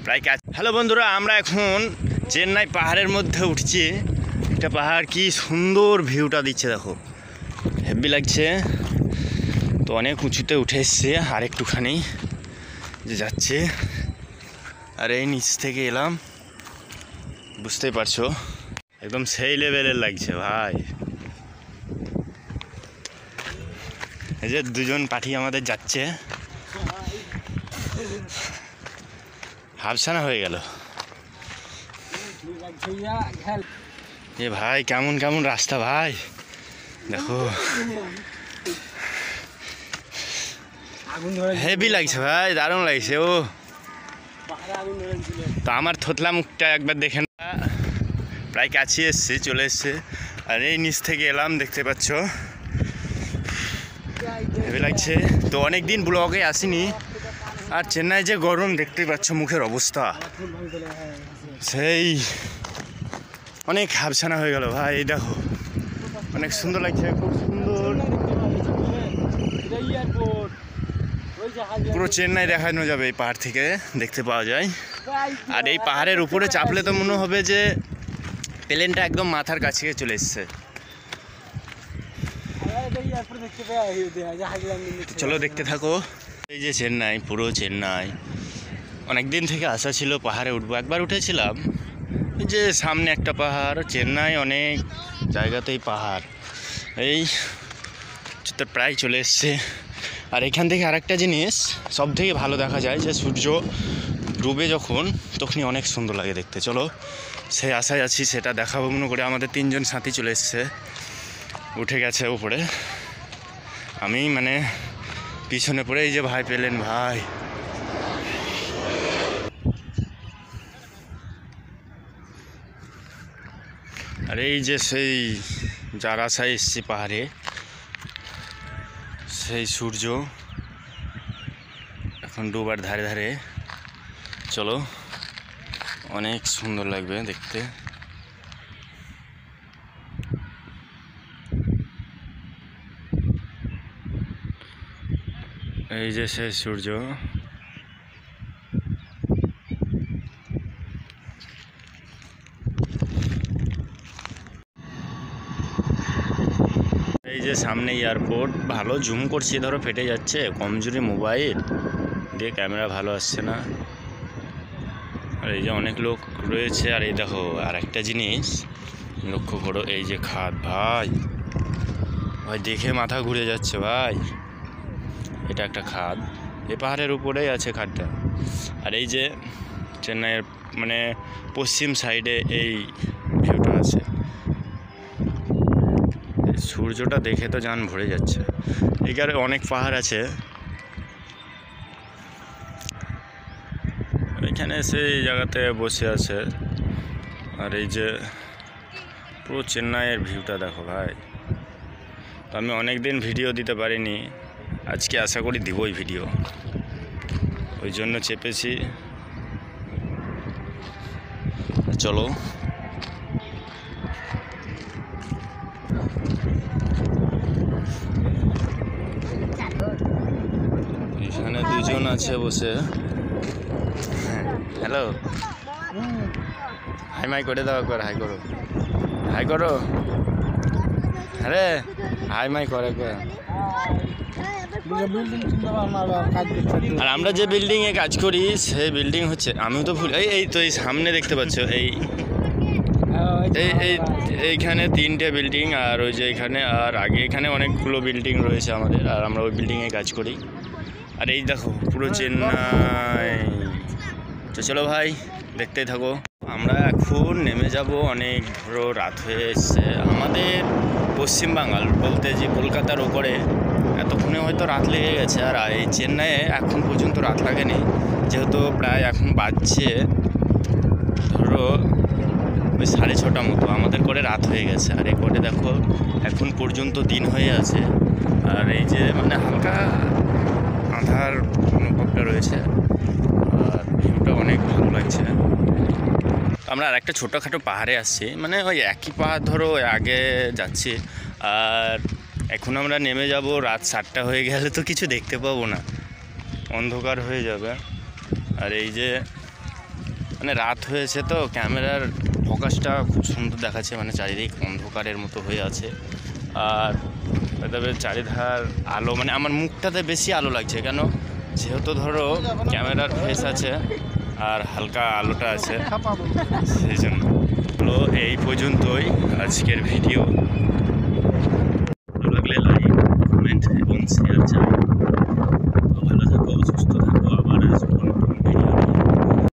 প্রায় কাজ। হ্যালো বন্ধুরা, আমরা এখন চেন্নাই পাহাড়ের মধ্যে উঠছি। একটা পাহাড় কি সুন্দর ভিউটা দিচ্ছে, দেখো হেভি লাগছে। তো অনেক উঁচুতে উঠে এসছে, আর একটুখানি যে যাচ্ছে, আর এই নিচ থেকে এলাম, বুঝতেই পারছো একদম সেই লেভেলের লাগছে ভাই। এই যে দুজন পাঠি আমাদের যাচ্ছে, হাফসানা হয়ে গেল। এ ভাই কেমন কেমন রাস্তা ভাই, দেখো হেভি লাগছে ভাই, দারুণ লাগছে। ও তো আমার থতলা মুখটা একবার দেখেন, প্রায় কাছে এসছে, চলে এসছে। আর এই নিচ থেকে এলাম, দেখতে পাচ্ছ হেভি লাগছে। তো অনেক দিন ব্লগে আসিনি, আর চেন্নাই যে গরম দেখতেই পাচ্ছ, মুখের অবস্থা সেই অনেক হাবছানা হয়ে গেল ভাই। এই দেখো অনেক সুন্দর লাগছে, খুব সুন্দর, পুরো চেন্নাই দেখানো যাবে এই পাহাড় থেকে, দেখতে পাওয়া যায়। আর এই পাহাড়ের উপরে চাপলে তো মনে হবে যে প্লেনটা একদম মাথার কাছে চলে এসছে। চলো দেখতে থাকো। এই যে চেন্নাই, পুরো চেন্নাই, অনেক দিন থেকে আশা ছিল পাহাড়ে উঠবো। একবার উঠেছিলাম, এই যে সামনে একটা পাহাড়, চেন্নাই অনেক জায়গাতেই পাহাড়। এই তো প্রায় চলে এসছে। আর এখান থেকে আরেকটা জিনিস সব থেকে ভালো দেখা যায়, যে সূর্য ডুবে যখন, তখনই অনেক সুন্দর লাগে দেখতে। চলো সেই আশায় আছি, সেটা দেখাবো মনে করে। আমাদের তিনজন সাথী চলে এসছে, উঠে গেছে উপরে, আমি মানে পিছনে পড়ে। এই যে ভাই পেলেন ভাই, আর এই যে সেই যার আশায় এসছি পাহাড়ে, সেই সূর্য এখন ডুবার ধারে ধারে। চলো অনেক সুন্দর লাগবে দেখতে। এই যে সেই সূর্য, এই যে সামনে এয়ারপোর্ট। ভালো জুম করছি, ধরো ফেটে যাচ্ছে, কমজোরি মোবাইল দিয়ে ক্যামেরা ভালো আসছে না। আর এই যে অনেক লোক রয়েছে। আর এই দেখো আর একটা জিনিস লক্ষ্য করো, এই যে খাদ ভাই, ভাই দেখে মাথা ঘুরে যাচ্ছে ভাই। এটা একটা খাদ, এই পাহাড়ের উপরেই আছে খাদটা। আর এই যে চেন্নাইয়ের মানে পশ্চিম সাইডে এই ভিউটা আছে, সূর্যটা দেখে তো জান ভরে যাচ্ছে। এখানে অনেক পাহাড় আছে, এখানে সেই জায়গাতে বসে আছে। আর এই যে পুরো চেন্নাইয়ের ভিউটা দেখো ভাই। তো আমি অনেক দিন ভিডিও দিতে পারিনি, আজকে আশা করি দিবই ভিডিও, ওই জন্য চেপেছি। চলো এখানে দুজন আছে বসে। হ্যালো, হাই মাই করে দাও একবার, হাই করো, হাই করো, আরে হাই মাই করে একবার। আর আমরা যে বিল্ডিংয়ে কাজ করি, সেই বিল্ডিং হচ্ছে, আমিও তো ভুল, এই তো এই সামনে দেখতে পাচ্ছ, এইখানে 3টে বিল্ডিং, আর ওই যে এখানে, আর আগে এখানে অনেকগুলো বিল্ডিং রয়েছে আমাদের, আর আমরা ওই বিল্ডিংয়ে কাজ করি। আর এই দেখো পুরো চেন্নাই। তো চলো ভাই দেখতেই থাকো। আমরা এখন নেমে যাব, অনেক ধরো রাত হয়ে এসছে আমাদের পশ্চিমবাংলার বলতে, যে কলকাতার ওপরে এতক্ষণে হয়তো রাত লেগে গেছে। আর এই চেন্নাইয়ে এখন পর্যন্ত রাত লাগেনি, যেহেতু প্রায় এখন বাজছে ধরো ওই 6:30 মতো, আমাদের করে রাত হয়ে গেছে। আর এই করে দেখো এখন পর্যন্ত দিন হয়ে আছে। আর এই যে মানে হালকা আঁধার অনুভবটা রয়েছে, আর ভিউটা অনেক ভালো লাগছে। আমরা আর একটা ছোটোখাটো পাহাড়ে আসছি, মানে ওই একই পাহাড় ধরো আগে যাচ্ছি। আর এখন আমরা নেমে যাব, রাত 7টা হয়ে গেলে তো কিছু দেখতে পাবো না, অন্ধকার হয়ে যাবে। আর এই যে মানে রাত হয়েছে তো ক্যামেরার ফোকাসটা খুব সুন্দর দেখাচ্ছে, মানে চারিদিক অন্ধকারের মতো হয়ে আছে। আর তবে চারিধার আলো, মানে আমার মুখটাতে বেশি আলো লাগছে কেন, যেহেতু ধরো ক্যামেরার ফেস আছে আর হালকা আলোটা আছে, সেই জন্য। তো এই পর্যন্তই আজকের ভিডিও।